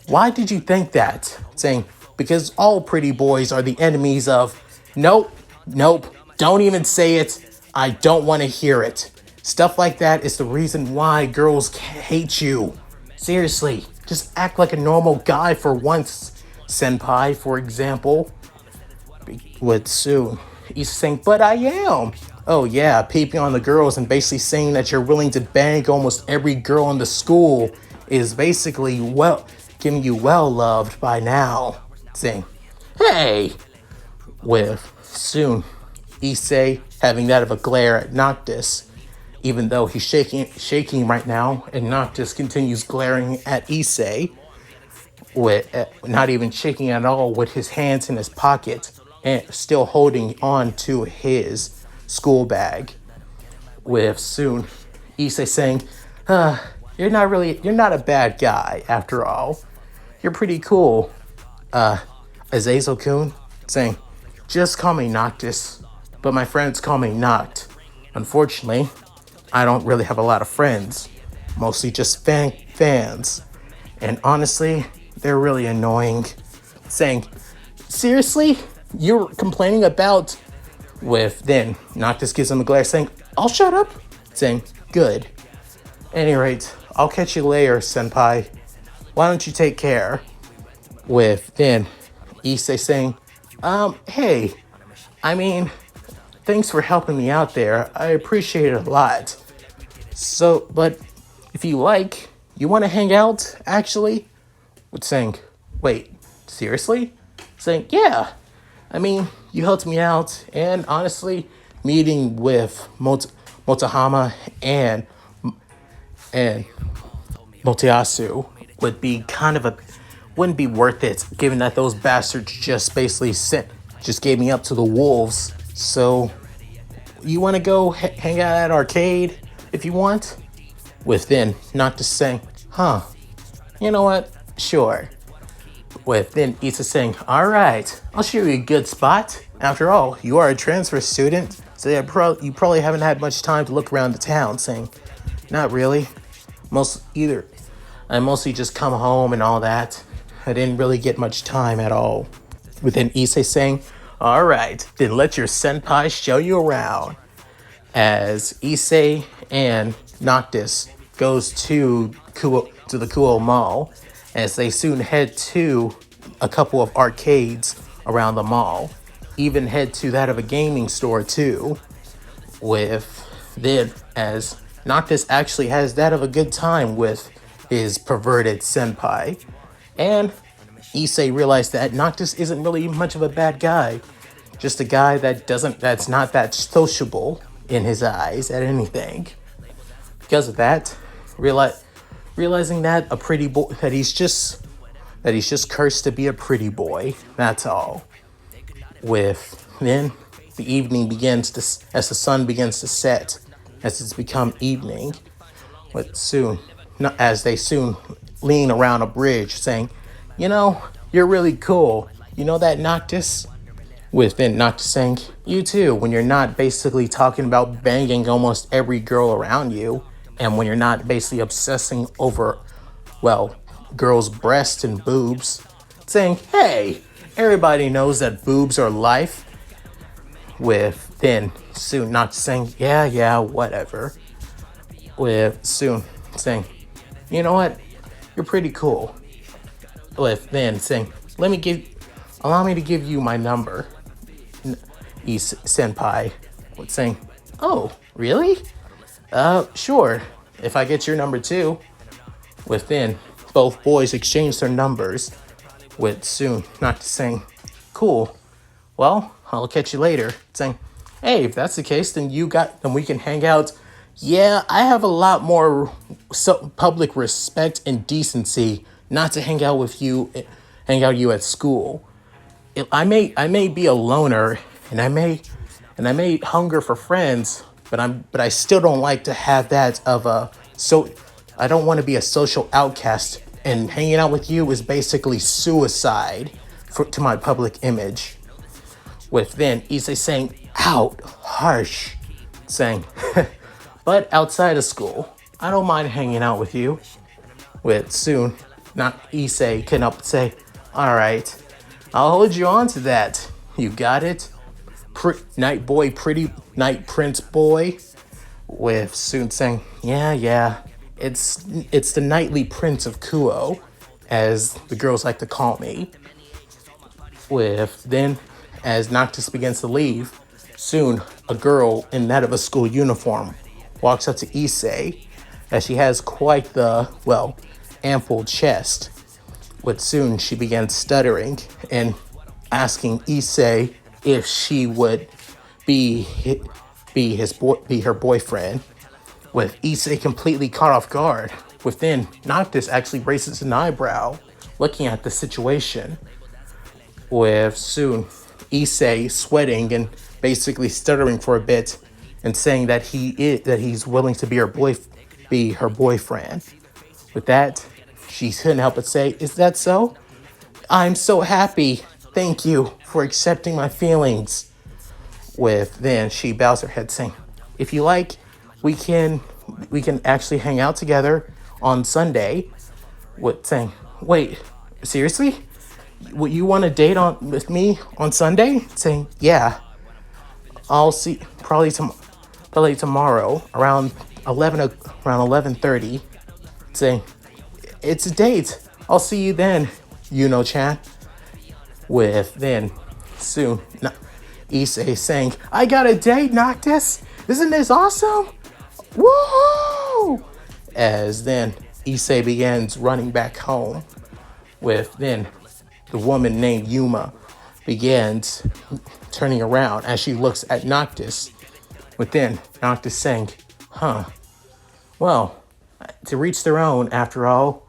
why did you think that? Saying, because all pretty boys are the enemies of, nope, don't even say it. I don't want to hear it. Stuff like that is the reason why girls hate you. Seriously, just act like a normal guy for once, senpai, for example. With soon, he's saying, but I am. Oh yeah, peeping on the girls and basically saying that you're willing to bang almost every girl in the school is basically, getting you well loved by now. Saying, hey! With soon, Issei having that of a glare at Noctis, even though he's shaking right now, and Noctis continues glaring at Issei, with not even shaking at all, with his hands in his pocket and still holding on to his school bag. With soon Issei saying, you're not a bad guy after all. You're pretty cool. Azazel-kun saying, just call me Noctis, but my friends call me Noct. Unfortunately, I don't really have a lot of friends, mostly just fans. And honestly, they're really annoying. Saying, seriously? You're complaining about... With then, Noctis gives him a glare saying, I'll shut up. Saying, good. At any rate, I'll catch you later, senpai. Why don't you take care? With then Issei saying, hey, I mean, thanks for helping me out there. I appreciate it a lot. So, but if you like, you want to hang out, actually? With saying, wait, seriously? Saying, yeah. I mean, you helped me out, and honestly, meeting with Motahama and Moteyasu would be wouldn't be worth it, given that those bastards just basically just gave me up to the wolves. So, you want to go hang out at arcade if you want? With then Noctis saying, huh, you know what? Sure. With then Issa saying, alright, I'll show you a good spot. After all, you are a transfer student, so you probably haven't had much time to look around the town. Saying, not really. I mostly just come home and all that. I didn't really get much time at all. With then Issei saying, alright, then let your senpai show you around. As Issei and Noctis goes to the Kuoh Mall, as they soon head to a couple of arcades around the mall, even head to that of a gaming store too, with then as Noctis actually has that of a good time with his perverted senpai, and Issei realized that Noctis isn't really much of a bad guy, just a guy that's not that sociable in his eyes at anything. Because of that, realizing that a pretty boy that he's just cursed to be a pretty boy. That's all. With then the evening begins to as the sun begins to set, as it's become evening. But soon, as they soon lean around a bridge, saying, "You know, you're really cool. You know that, Noctis?" With then Noctis saying, "You too." When you're not basically talking about banging almost every girl around you, and when you're not basically obsessing over, well, girls' breasts and boobs, saying, hey, everybody knows that boobs are life. With then soon not saying, yeah, whatever. With soon saying, you know what, you're pretty cool. With then saying, allow me to give you my number. Senpai with saying, oh, really? Sure, if I get your number too. Within, both boys exchange their numbers, with soon not saying, cool, well, I'll catch you later. Saying, hey, if that's the case, then we can hang out. Yeah, I have a lot more public respect and decency not to hang out you at school. I may be a loner, and I may hunger for friends, but I still don't like to have that I don't want to be a social outcast, and hanging out with you is basically suicide to my public image. With then Issei saying, out, harsh, saying, but outside of school, I don't mind hanging out with you. With soon, not Issei can up say, all right, I'll hold you on to that. You got it? Night boy, pretty night prince boy. With soon saying, yeah, it's the nightly prince of Kuoh, as the girls like to call me. With then, as Noctis begins to leave, soon a girl in that of a school uniform walks up to Issei, as she has quite the, ample chest. But soon she begins stuttering and asking Issei if she would be her boyfriend. With Issei completely caught off guard. Within, Noctis actually raises an eyebrow, looking at the situation. With soon Issei sweating and basically stuttering for a bit, and saying that he's willing to be her boyfriend. With that, she couldn't help but say, "Is that so? I'm so happy. Thank you for accepting my feelings." With then she bows her head, saying, "If you like, we can actually hang out together on Sunday." With saying, "Wait, seriously? You want to date with me on Sunday?" Saying, "Yeah, I'll see probably tomorrow around 11:30." saying, it's a date. I'll see you then, Chan. With then soon Issei saying, I got a date, Noctis. Isn't this awesome? Woo! As then Issei begins running back home, with then the woman named Yuma begins turning around as she looks at Noctis, with then Noctis saying, well, to reach their own after all.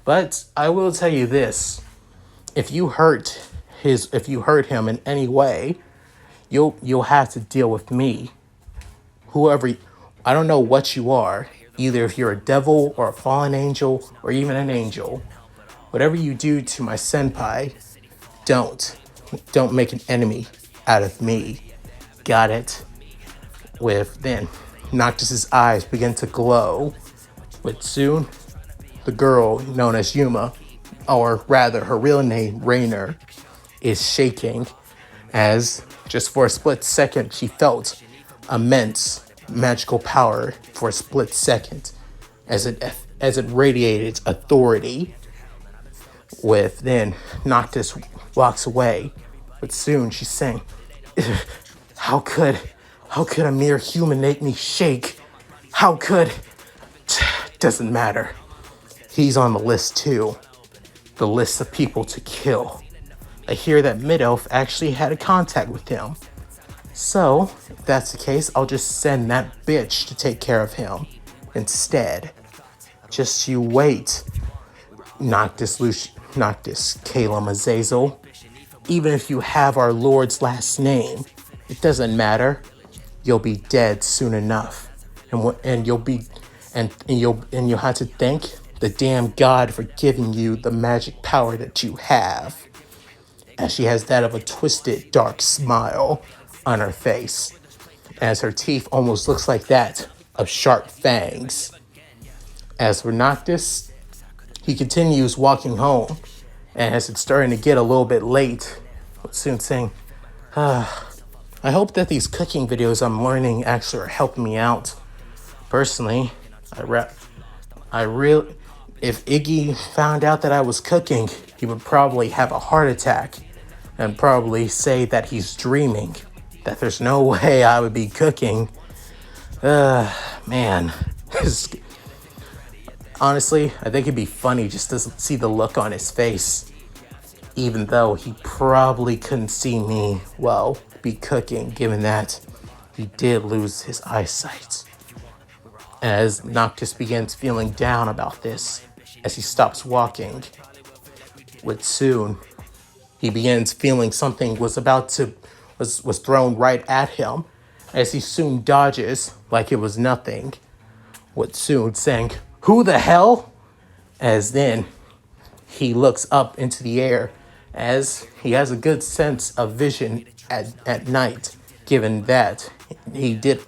But I will tell you this, if you hurt him in any way, you'll have to deal with me. I don't know what you are, either if you're a devil or a fallen angel or even an angel. Whatever you do to my senpai, don't make an enemy out of me. Got it? With then Noctis's eyes begin to glow, but soon the girl known as Yuma, or rather her real name Rainer, is shaking, as just for a split second she felt immense magical power for a split second as it radiated authority. With then Noctis walks away, but soon she's saying, how could a mere human make me shake? How could? Doesn't matter. He's on the list too. The list of people to kill. I hear that Mid-Elf actually had a contact with him. So, if that's the case, I'll just send that bitch to take care of him instead. Just you wait, Noctis, Calum Azazel. Even if you have our Lord's last name, it doesn't matter. You'll be dead soon enough, and you'll have to thank the damn God for giving you the magic power that you have. As she has that of a twisted, dark smile on her face, as her teeth almost looks like that of sharp fangs. As for Noctis, he continues walking home, and as it's starting to get a little bit late, soon saying, I hope that these cooking videos I'm learning actually are helping me out. Personally, if Iggy found out that I was cooking, he would probably have a heart attack and probably say that he's dreaming, that there's no way I would be cooking. Man. Honestly, I think it'd be funny just to see the look on his face, even though he probably couldn't see me, be cooking, given that he did lose his eyesight. As Noctis begins feeling down about this, as he stops walking, with soon he begins feeling something was thrown right at him, as he soon dodges like it was nothing, with soon saying, who the hell? As then he looks up into the air, as he has a good sense of vision at night, given that he did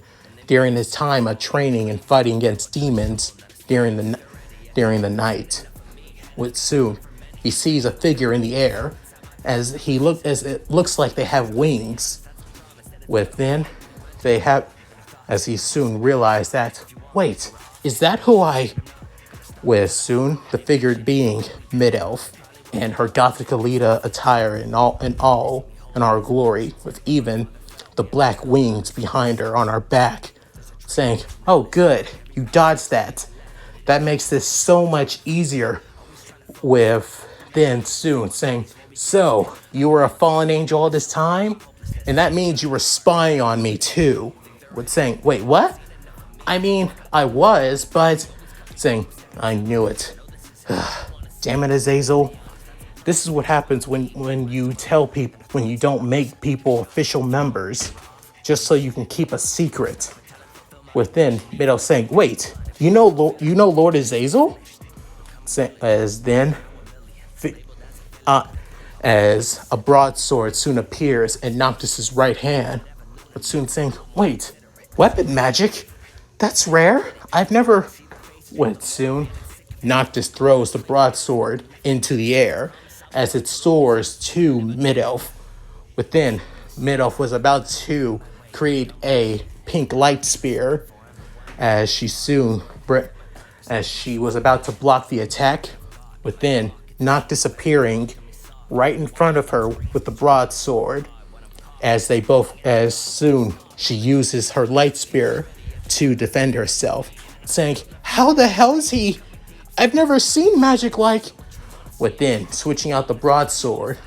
during his time of training and fighting against demons during the night. With soon he sees a figure in the air, as it looks like they have wings. As he soon realized that, wait, is that who I? With soon the figure being Mid-Elf, and her Gothic Alita attire in all in our glory, with even the black wings behind her on our back, saying, oh good, you dodged that. That makes this so much easier. With then soon saying, so you were a fallen angel all this time? And that means you were spying on me too. With saying, wait, what? I mean, I was, but saying, I knew it. Damn it, Azazel. This is what happens when you tell people, when you don't make people official members, just so you can keep a secret. Within Mid-Elf saying, wait, you know Lord Azazel? As a broadsword soon appears in Noctis' right hand, but soon saying, wait, weapon magic? That's rare. I've never... Wait, soon Noctis throws the broadsword into the air as it soars to Mid-Elf. Within, Mid-Elf was about to create a pink light spear, as she soon as she was about to block the attack, with then Noctis appearing right in front of her with the broadsword, as soon she uses her light spear to defend herself, saying, "How the hell is he? I've never seen magic like," with then switching out the broadsword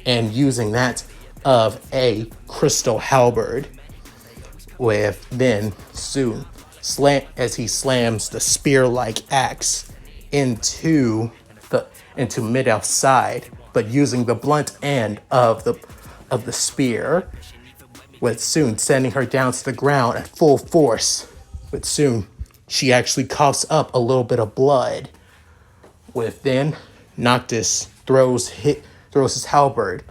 and using that of a crystal halberd, with then soon as he slams the spear-like axe into Mid-Elf's side, but using the blunt end of the spear, with soon sending her down to the ground at full force. But soon she actually coughs up a little bit of blood. With then Noctis throws his halberd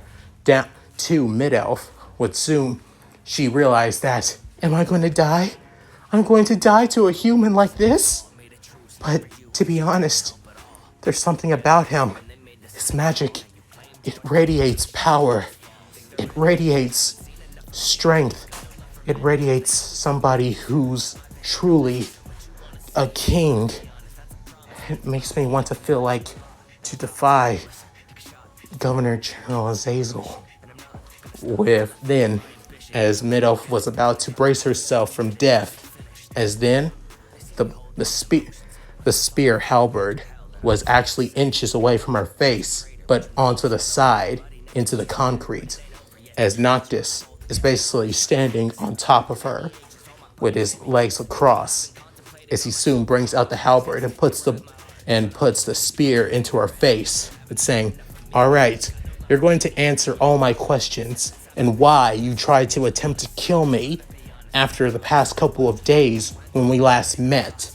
down to Mid-Elf. With soon she realized that, am I going to die? I'm going to die to a human like this? But to be honest, there's something about him. His magic, it radiates power. It radiates strength. It radiates somebody who's truly a king. It makes me want to feel like to defy Governor General Azazel. With then, as Mid-Elf was about to brace herself from death, as then the spear halberd was actually inches away from her face, but onto the side into the concrete, as Noctis is basically standing on top of her with his legs across, as he soon brings out the halberd and puts the spear into her face, but saying, "All right, you're going to answer all my questions and why you tried to attempt to kill me after the past couple of days when we last met."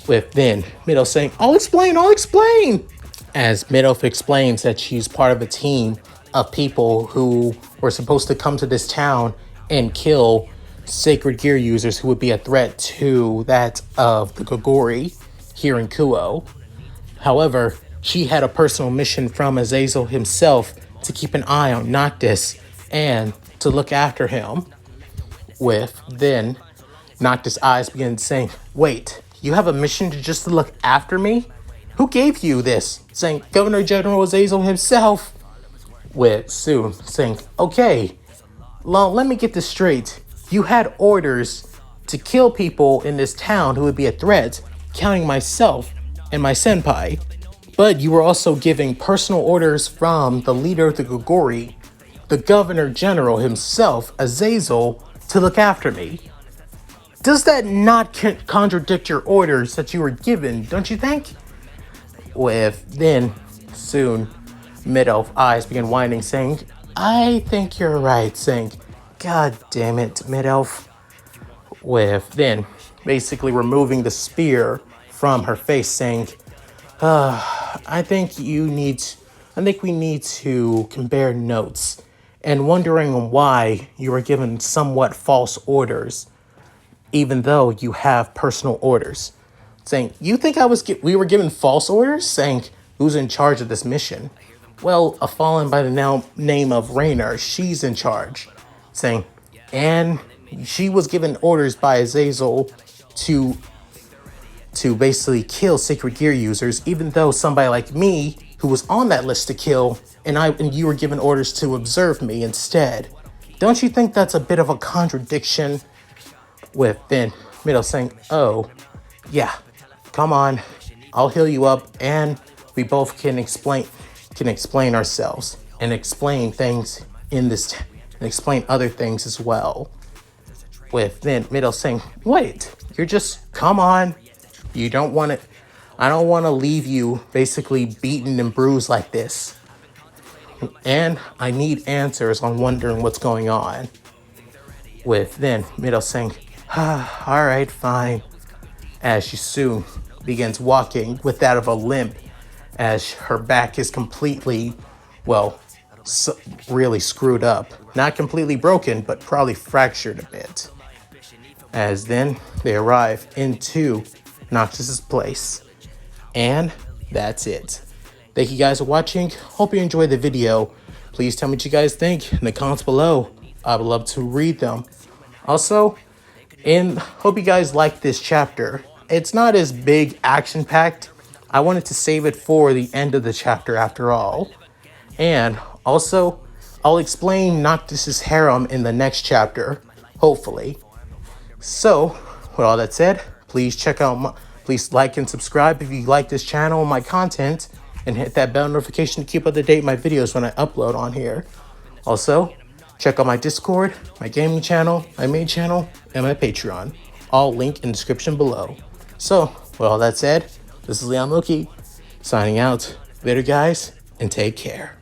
With then Mid-Elf saying, I'll explain! As Mid-Elf explains that she's part of a team of people who were supposed to come to this town and kill sacred gear users who would be a threat to that of the Gogori here in Kuoh. However, she had a personal mission from Azazel himself to keep an eye on Noctis and to look after him. With then Noctis' eyes begin saying, wait, you have a mission to just look after me? Who gave you this? Saying, Governor General Azazel himself. With soon saying, okay, well, let me get this straight. You had orders to kill people in this town who would be a threat, counting myself and my senpai. But you were also giving personal orders from the leader of the Gogori, the Governor General himself, Azazel, to look after me. Does that not contradict your orders that you were given, don't you think? With then soon Mid-Elf eyes begin whining, saying, I think you're right, saying, God damn it, Mid-Elf. With then basically removing the spear from her face, saying, I think we need to compare notes, and wondering why you were given somewhat false orders, even though you have personal orders. Saying, you think we were given false orders? Saying, who's in charge of this mission? Well, a fallen by the name of Raynor, she's in charge. Saying, and she was given orders by Azazel to basically kill sacred gear users, even though somebody like me, who was on that list to kill, and you were given orders to observe me instead. Don't you think that's a bit of a contradiction? With then Mid-Elf saying, oh, yeah, come on, I'll heal you up, and we both can explain ourselves and explain things and explain other things as well. With then Mid-Elf saying, wait, come on, I don't want to leave you basically beaten and bruised like this. And I need answers on wondering what's going on. With then Mid-Elf saying, all right, fine. As she soon begins walking with that of a limp, as her back is completely, really screwed up. Not completely broken, but probably fractured a bit. As then they arrive into Noctis' place. And that's it. Thank you guys for watching. Hope you enjoyed the video. Please tell me what you guys think in the comments below. I would love to read them. Also, hope you guys like this chapter. it's not as big action packed. I wanted to save it for the end of the chapter after all. And also, I'll explain Noctis's harem in the next chapter, hopefully. So, with all that said, please please like and subscribe if you like this channel and my content, and hit that bell notification to keep up to date my videos when I upload on here. Also, check out my Discord, my gaming channel, my main channel, and my Patreon. All linked in the description below. So, with all that said, this is Liam Loki, signing out. Later, guys, and take care.